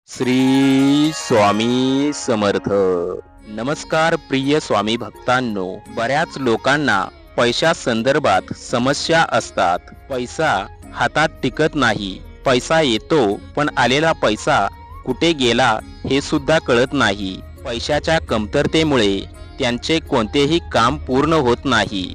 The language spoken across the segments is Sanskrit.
श्री स्वामी समर्थ। नमस्कार प्रिय स्वामी भक्तांनो, बऱ्याच लोकांना पैशा संदर्भात समस्या असतात। पैसा हातात टिकत नाही, पैसा येतो पण आलेला पैसा कुठे गेला हे सुद्धा कळत नाही। पैशाच्या कमतरतेमुळे त्यांचे कोणतेही काम पूर्ण होत नाही,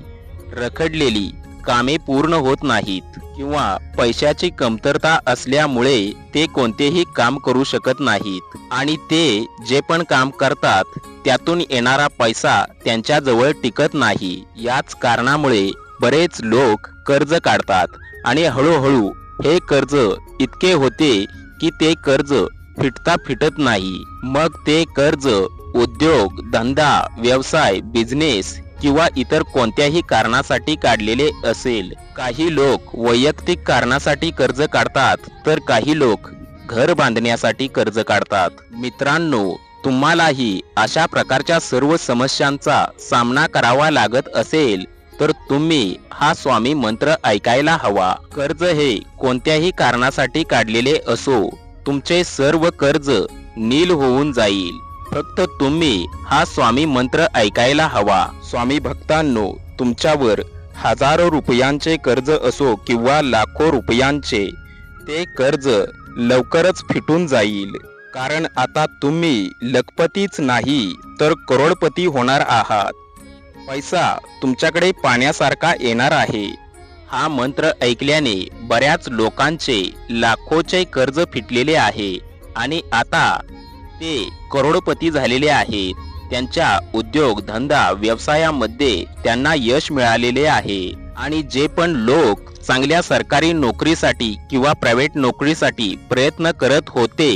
रखडलेली कामे पूर्ण होत नाहीत किंवा पैशाची कमतरता असल्यामुळे ते कोणतेही काम करू शकत नाहीत आणि ते जे पण काम करतात त्यातून येणारा पैसा त्यांच्याजवळ टिकत नाही। याच कारणामुळे बरेच लोक कर्ज काढतात आणि हळूहळू हे कर्ज इतके होते की ते कर्ज फिटत नाही। मग ते कर्ज उद्योग धंदा व्यवसाय बिझनेस किंवा इतर कोणत्याही कारणासाठी काढलेले असेल। काही लोक वैयक्तिक कारणासाठी कर्ज काढतात, तर काही लोक घर बांधण्यासाठी कर्ज काढतात। मित्रांनो, तुम्हालाही अशा प्रकारच्या सर्व समस्यांचा सामना करावा लागत असेल तर तुम्ही हा स्वामी मंत्र ऐकायला हवा। कर्ज हे कोणत्याही कारणासाठी काढलेले असो, तुमचे सर्व कर्ज नील होऊन जाईल। फक्त तुम्ही हा स्वामी मंत्र ऐकायला हवा। स्वामी भक्तांनो, तुमच्यावर हजारो रुपयांचे कर्ज असो किंवा लाखो रुपयांचे, ते कर्ज लवकरच फिटून जाईल। कारण आता तुम्ही लखपतीच नाही तर करोडपती होणार आहात। पैसा तुमच्याकडे पाण्यासारखा येणार आहे। हा मंत्र ऐकल्याने बऱ्याच लोकांचे लाखोचे कर्ज फिटलेले आहे आणि आता ते करोडपती झालेले आहेत। त्यांच्या उद्योग धंदा व्यवसायामध्ये त्यांना यश मिळालेले आहे आणि जे पण लोक चांगल्या सरकारी नोकरीसाठी किंवा प्रायव्हेट नोकरीसाठी प्रयत्न करत होते,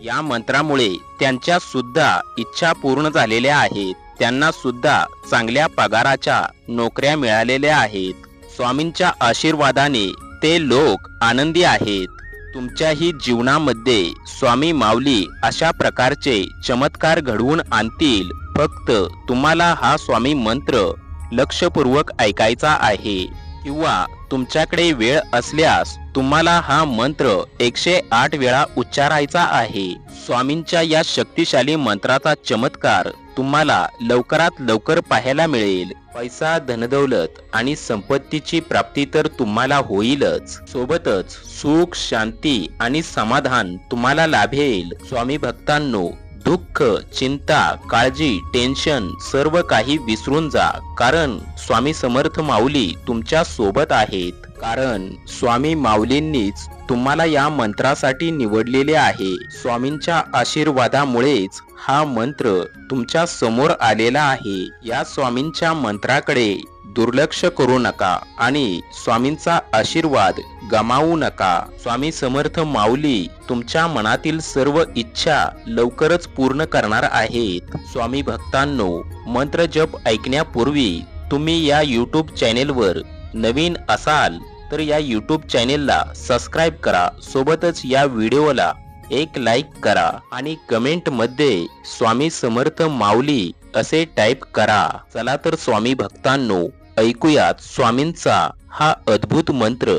या मंत्रामुळे त्यांच्या सुद्धा इच्छा पूर्ण झालेल्या आहेत। त्यांना सुद्धा चांगल्या पगाराच्या नोकऱ्या मिळालेल्या आहेत। स्वामींच्या आशीर्वादाने ते लोक आनंदी आहेत। तुमच्याही जीवनामध्ये स्वामी माऊली अशा प्रकारचे चमत्कार घडवून आणतील। फक्त तुम्हाला हा स्वामी मंत्र लक्षपूर्वक ऐकायचा आहे किंवा तुमच्याकडे वेळ असल्यास तुम्हाला हा मंत्र 108 वेळा उच्चारायचा आहे। स्वामींच्या या शक्तिशाली मंत्राचा चमत्कार तुम्हाला लवकरात लवकर पाहायला मिळेल। पैसा धनदौलत आणि संपत्तीची प्राप्ती तर तुम्हाला होईलच, सोबतच सुख शांती आणि समाधान तुम्हाला लाभेल। स्वामी भक्तांनो, दुःख चिंता काळजी टेन्शन सर्व काही विसरून जा, कारण स्वामी समर्थ माऊली तुमच्या सोबत आहेत। कारण स्वामी माऊलींनीच तुम्हाला या मंत्रासाठी निवडलेले आहे। स्वामींच्या आशीर्वादामुळेच हा मंत्र तुमच्या समोर आलेला आहे। या स्वामींच्या मंत्राकडे दुर्लक्ष करू नका आणि स्वामींचा आशीर्वाद गमावू नका। स्वामी समर्थ माऊली तुमच्या मनातील सर्व इच्छा लवकरच पूर्ण करणार आहेत। स्वामी भक्तांनो, मंत्र जप ऐकण्यापूर्वी तुम्ही या यूट्यूब चॅनेलवर नवीन असाल तर या यूट्यूब चॅनेलला सबस्क्राईब करा, सोबतच या व्हिडिओला एक लाईक करा आणि कमेंट मध्ये स्वामी समर्थ माऊली असे टाईप करा। चला तर स्वामी भक्तांनो, ऐकूयात स्वामींचा हा अद्भुत मंत्र।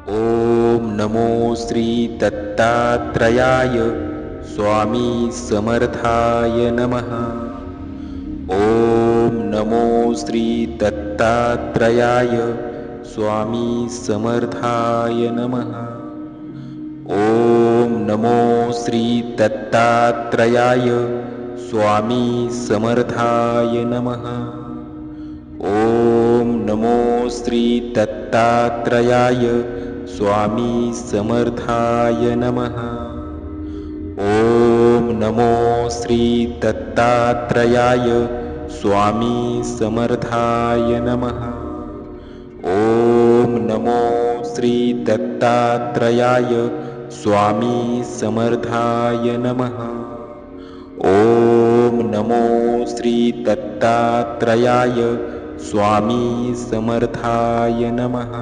ओम नमो श्री दत्तात्रयाय स्वामी समर्थाय नमः। ओम नमो श्री दत्तात्रयाय स्वामी समर्थाय नमः। ओम नमो श्री दत्तात्रयाय स्वामी समर्थाय नमः। ओम नमो श्री दत्तात्रयाय स्वामी समर्थाय नमः। ओम नमो श्री दत्तात्रयाय स्वामी समर्थाय नमः। ओम नमो श्री दत्तात्रयाय स्वामी समर्थाय नमः। ओम नमो श्री दत्तात्रयाय स्वामी समर्थाय नमः।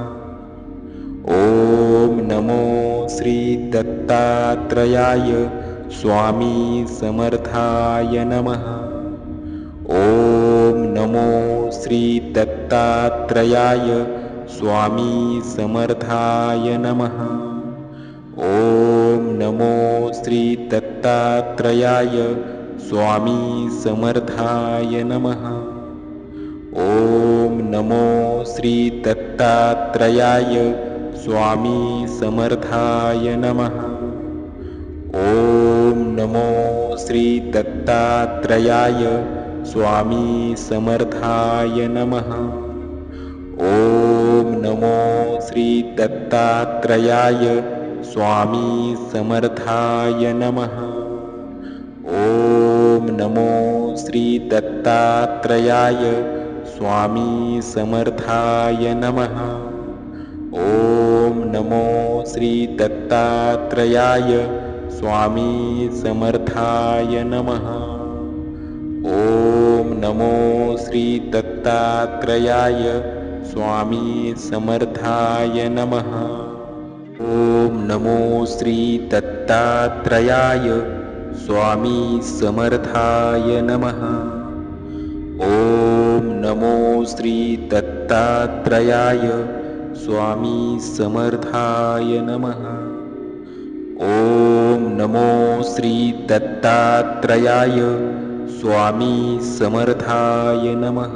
ओम नमो श्री दत्तात्रयाय स्वामी समर्थाय नमः। ओम नमो श्री दत्तात्रयाय स्वामी समर्थाय नमः। ओम नमो श्री दत्तात्रयाय स्वामी समर्थाय नमः। ओम नमो श्री दत्तात्रयाय स्वामी समर्थाय नमः। ओम नमो श्री दत्तात्रयाय स्वामी समर्थाय नमः। ओम नमो श्री दत्तात्रयाय स्वामी समर्थाय नमः। ओम नमो श्री दत्तात्रयाय स्वामी समर्थाय नमः। ओम नमो श्री दत्तात्रयाय स्वामी समर्थाय नमः। ओम नमो श्री दत्तात्रयाय स्वामी समर्थाय नमः। ओम नमो श्री दत्तात्रयाय स्वामी समर्थाय नमः। ओम नमो श्री दत्तात्रयाय स्वामी समर्थाय नमः। ओम नमो श्री दत्तात्रयाय स्वामी समर्थाय नमः।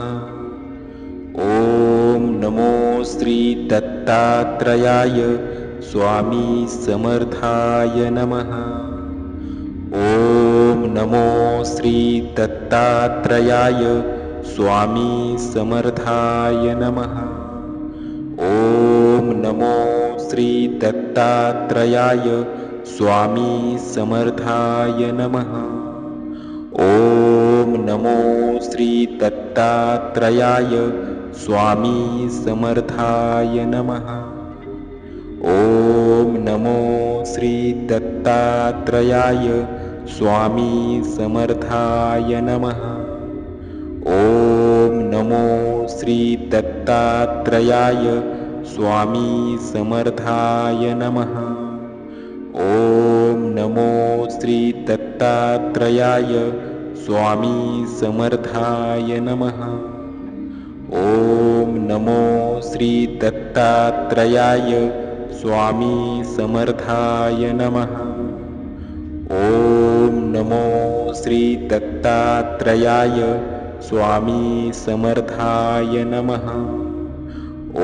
ओम नमो श्री दत्तात्रयाय स्वामी समर्थाय नमः। ओम नमो श्री दत्तात्रयाय स्वामी समर्थाय नमः। ओम नमो श्री दत्तात्रयाय स्वामी समर्थाय नमः। ओम नमो श्री दत्तात्रयाय स्वामी समर्थाय नमः। ओम नमो श्री दत्तात्रयाय स्वामी समर्थाय नमः। ओम नमो श्री दत्तात्रयाय स्वामी समर्थाय नमः। ओम नमो श्री दत्तात्रयाय स्वामी समर्थाय नमः। ओम नमो श्री दत्तात्रयाय स्वामी समर्थाय नमः। ओम नमो श्री दत्तात्रयाय स्वामी समर्थाय नमः।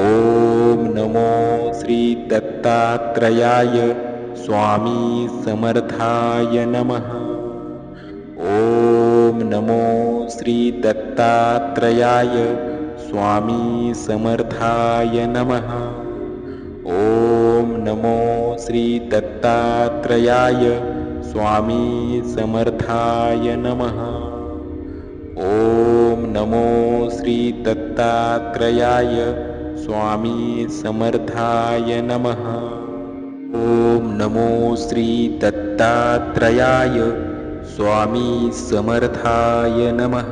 ओम नमो श्री दत्तात्रयाय स्वामी समर्थाय नमः। ओम नमो श्री दत्तात्रयाय स्वामी समर्थाय नमः। ओम नमो श्री दत्तात्रयाय स्वामी समर्थाय नमः। ओम नमो श्री दत्तात्रयाय स्वामी समर्थाय नमः। ओम नमो श्री दत्तात्रयाय स्वामी समर्थाय नमः।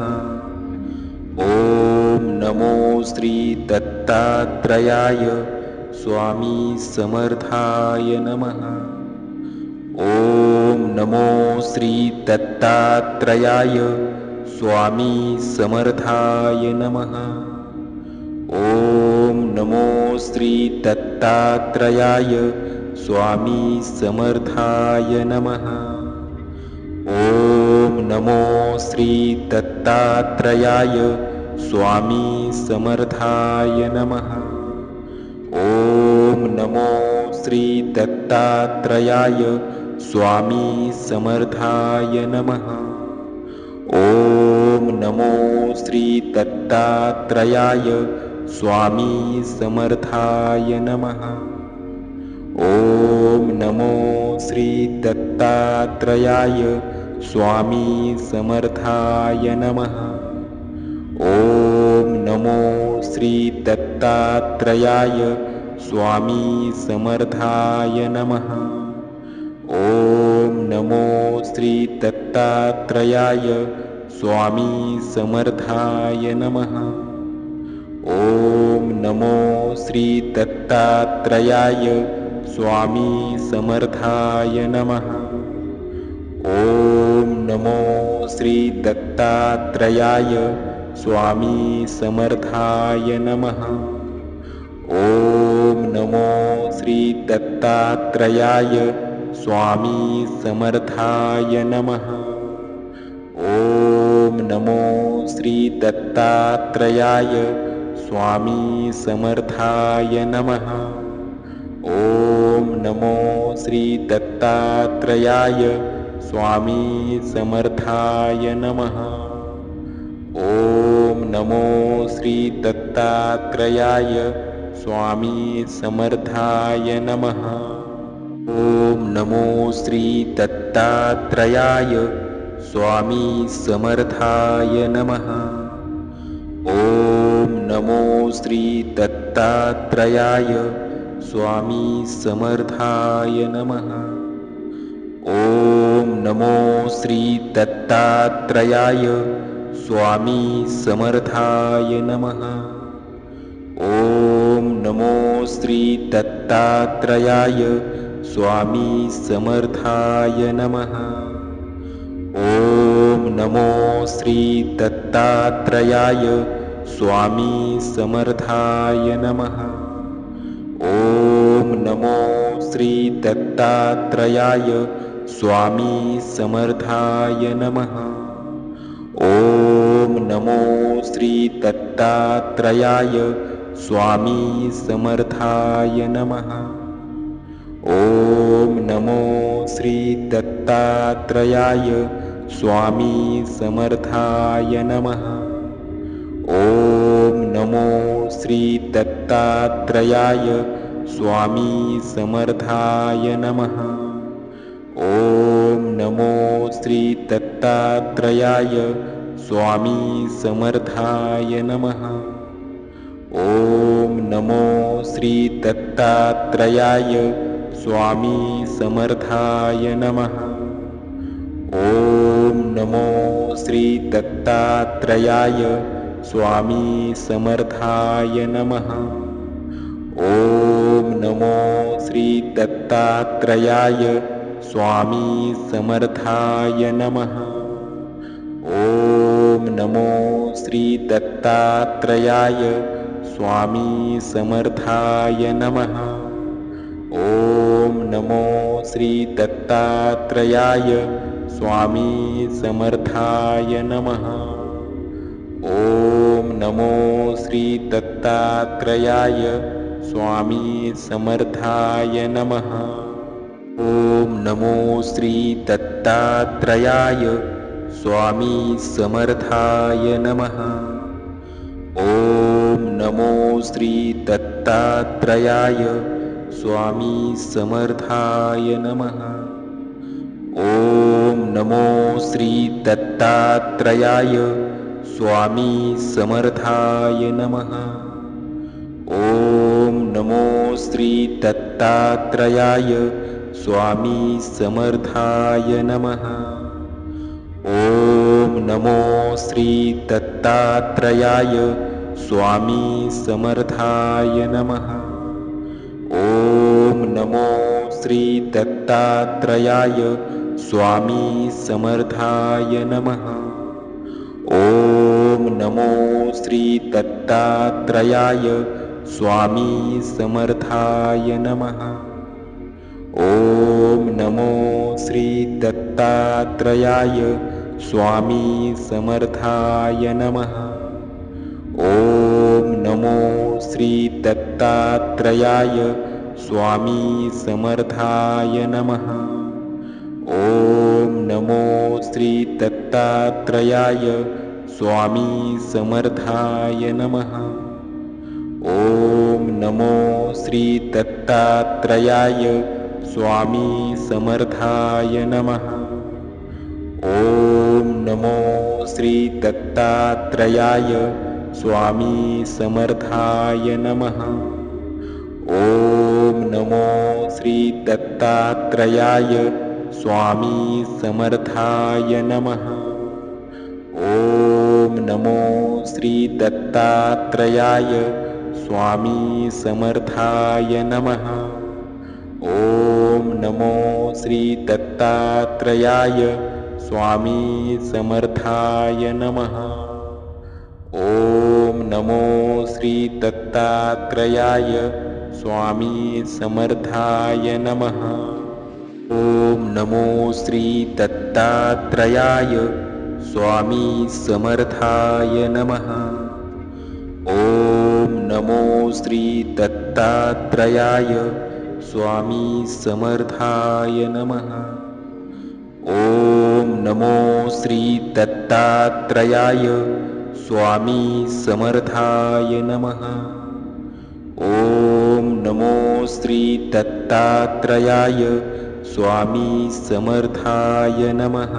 ओम नमो श्री दत्तात्रयाय स्वामी समर्थाय नमः। ओम नमो श्री दत्तात्रयाय स्वामी समर्थाय नमः। ओम नमो श्री दत्तात्रयाय स्वामी समर्थाय नमः। ओम नमो श्री दत्तात्रयाय स्वामी समर्थाय नमः। ओम नमो श्री दत्तात्रयाय स्वामी समर्थाय नमः। ओम नमो श्री दत्तात्रयाय स्वामी समर्थाय नमः। ओम नमो श्री दत्तात्रयाय स्वामी समर्थाय नमः। ओम नमो श्री दत्तात्रयाय स्वामी समर्थाय नमः। ओम नमो श्री दत्तात्रयाय स्वामी समर्थाय नमः। ओम नमो श्री दत्तात्रयाय स्वामी समर्थाय नमः। ओम नमो श्री दत्तात्रयाय स्वामी समर्थाय नमः। ओम नमो श्री दत्तात्रेयाय स्वामी समर्थाय नमः। ओम नमो श्री दत्तात्रेयाय स्वामी समर्थाय नमः। ओम नमो श्री दत्तात्रेयाय स्वामी समर्थाय नमः। ओम नमो श्री दत्तात्रेयाय स्वामी समर्थाय नमः। ओम नमो श्री दत्तात्रेयाय स्वामी समर्थाय नमः। ओम नमो श्री दत्तात्रेयाय स्वामी समर्थाय नमः। ओम नमो श्री दत्तात्रेयाय स्वामी समर्थाय नमः। ओम नमो श्री दत्तात्रेयाय स्वामी समर्थाय नमः। ओम नमो श्री दत्तात्रेयाय स्वामी समर्थाय नमः। ओम नमो श्री दत्तात्रेयाय स्वामी समर्थाय नमः। ओम नमो श्री दत्तात्रेयाय स्वामी समर्थाय नमः। ओम नमो श्री दत्तात्रेयाय स्वामी समर्थाय नमः। ओम नमो श्री दत्तात्रेयाय स्वामी समर्थाय नमः। ओम नमो श्री दत्तात्रेयाय स्वामी समर्थाय नमः। ओम नमो श्री दत्तात्रेयाय स्वामी समर्थाय नमः। ओम नमो श्री दत्तात्रेयाय स्वामी समर्थाय नमः। ओम नमो श्री दत्तात्रेयाय स्वामी समर्थाय नमः। ओम नमो श्री दत्तात्रेयाय स्वामी समर्थाय नमः। ओम नमो श्री दत्तात्रेयाय स्वामी समर्थाय नमः। ओम नमो श्री दत्तात्रेयाय स्वामी समर्थाय नमः। ओम नमो श्री दत्तात्रेयाय स्वामी समर्थाय नमः। ओम नमो श्री दत्तात्रेयाय स्वामी समर्थाय नमः। ओम नमो श्री दत्तात्रेयाय स्वामी समर्थाय नमः। ओम नमो श्री दत्तात्रेयाय स्वामी समर्थाय नमः। ओम नमो श्री दत्तात्रेयाय स्वामी समर्थाय नमः। ओम नमो श्री दत्तात्रेयाय स्वामी समर्थाय नमः। ओम नमो श्री दत्तात्रेयाय स्वामी समर्थाय नमः। ओम नमो श्री दत्तात्रेयाय स्वामी समर्थाय नमः। ओम नमो श्री दत्तात्रेयाय स्वामी समर्थाय नमः। ओम नमो श्री दत्तात्रेयाय स्वामी समर्थाय नमः। ओम नमो श्री दत्तात्रेयाय स्वामी समर्थाय नमः। ओम नमो श्री दत्तात्रेयाय स्वामी समर्थाय नमः। ओम नमो श्री दत्तात्रेयाय स्वामी समर्थाय नमः। ओम नमो श्री दत्तात्रेयाय स्वामी समर्थाय नमः। ओम नमो श्री दत्तात्रेयाय स्वामी समर्थाय नमः। ओम नमो श्री दत्तात्रेयाय स्वामी समर्थाय नमः। ओम नमो श्री दत्तात्रयाय स्वामी समर्थाय नमः। ओम नमो श्री दत्तात्रयाय स्वामी समर्थाय नमः। ओम नमो श्री दत्तात्रयाय स्वामी समर्थाय नमः। ओम नमो श्री दत्तात्रयाय स्वामी समर्थाय नमः।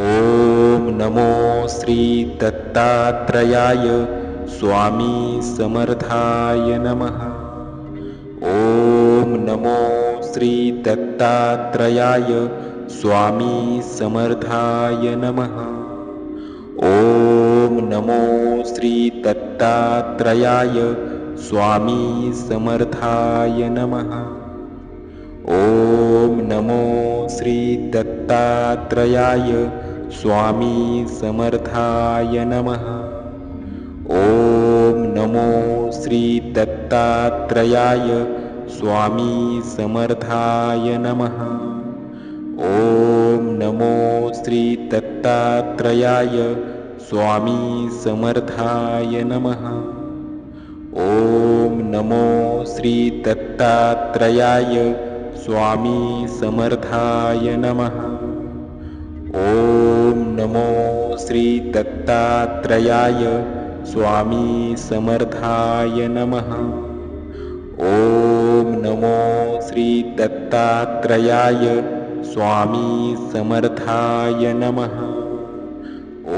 ओम नमो श्री दत्तात्रयाय स्वामी समर्थाय नमः। ओम नमो श्री दत्तात्रयाय स्वामी समर्थाय नमः। ओम नमो श्री दत्तात्रयाय स्वामी समर्थाय नमः। ओम नमो श्री दत्तात्रयाय स्वामी समर्थाय नमः। ओम नमो श्री दत्तात्रयाय स्वामी समर्थाय नमः। ओम नमो श्री दत्तात्रयाय स्वामी समर्थाय नमः। ओम नमो श्री दत्तात्रयाय स्वामी समर्थाय नमः। ओम नमो श्री दत्तात्रयाय स्वामी समर्थाय नमः। ओम नमो श्री दत्तात्रयाय स्वामी समर्थाय नमः।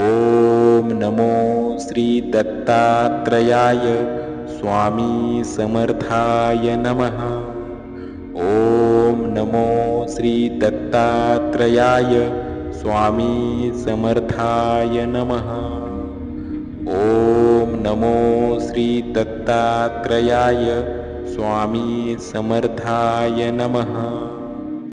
ओम नमो श्री दत्तात्रयाय स्वामी समर्थाय नमः। ओम नमो श्री दत्तात्रयाय स्वामी समर्थाय नमः। ओम नमो श्री दत्तात्रयाय स्वामी समर्थाय नमः।